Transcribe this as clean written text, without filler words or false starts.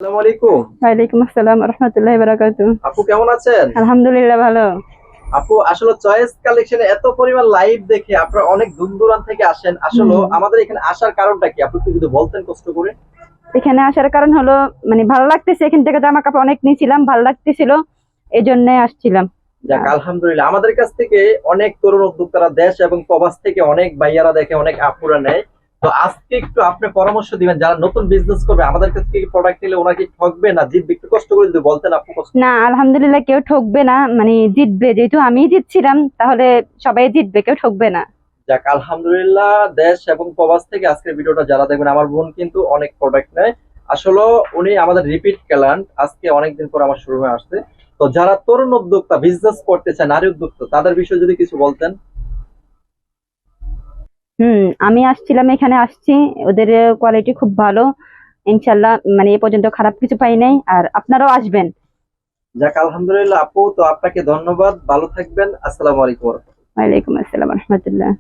আসসালামু আলাইকুম। ওয়ালাইকুম আসসালাম ওয়া রাহমাতুল্লাহি ওয়া বারাকাতুহু। আপু কেমন আছেন? আলহামদুলিল্লাহ ভালো। আপু আসলে চয়েস কালেকশনে এত পরিমাণ লাইভ দেখে আপনারা অনেক দূর দূরান্ত থেকে আসেন। আসলে আমাদের এখানে আসার কারণটা কি? আপনি একটু যদি বলতেন কষ্ট করে। এখানে আসার কারণ হলো মানে ভালো লাগতেছে, এখান থেকে জামা কাপড় অনেক নিয়েছিলাম, ভালো লাগতেছিল, এই জন্য আসছিলাম। যাক আলহামদুলিল্লাহ, আমাদের কাছ থেকে অনেক তরুণ উদ্যোক্তারা দেশ এবং প্রবাস থেকে অনেক ভাইয়ারা দেখে, অনেক আপুরা নেয়। তো আজকে একটু আপনি পরামর্শ দিবেন যারা নতুন বিজনেস করবে, আমাদের কাছ থেকে প্রোডাক্ট নিলে ওনারা কি ঠকবে না জিতবে? একটু কষ্ট করে যদি বলতেন আপু। কষ্ট না, আলহামদুলিল্লাহ কেউ ঠকবে না, মানে জিতবে, যেহেতু আমি জিতছিলাম তাহলে সবাই জিতবে, কেউ ঠকবে না। যাক আলহামদুলিল্লাহ, দেশ এবং প্রবাস থেকে আজকের ভিডিওটা যারা দেখবেন, আমার বোন কিন্তু অনেক প্রোডাক্ট নেয়। আসলে উনি আমাদের রিপিট ক্লায়েন্ট, আজকে অনেকদিন পর আমার শোরুমে আসছে। তো যারা তরুণ উদ্যোক্তা বিজনেস করতে চায়, নারী উদ্যোক্তা, তাদের বিষয়ে যদি কিছু বলতেন। আমি আসছিলাম, এখানে আসছি, ওদের কোয়ালিটি খুব ভালো, ইনশাল্লাহ, মানে এ পর্যন্ত খারাপ কিছু পাই নাই, আর আপনারাও আসবেন। যাক আলহামদুলিল্লাহ আপু, তো আপনাকে ধন্যবাদ, ভালো থাকবেন। আসসালামু আলাইকুম। ওয়ালাইকুম আসসালাম ওয়া রাহমাতুল্লাহ।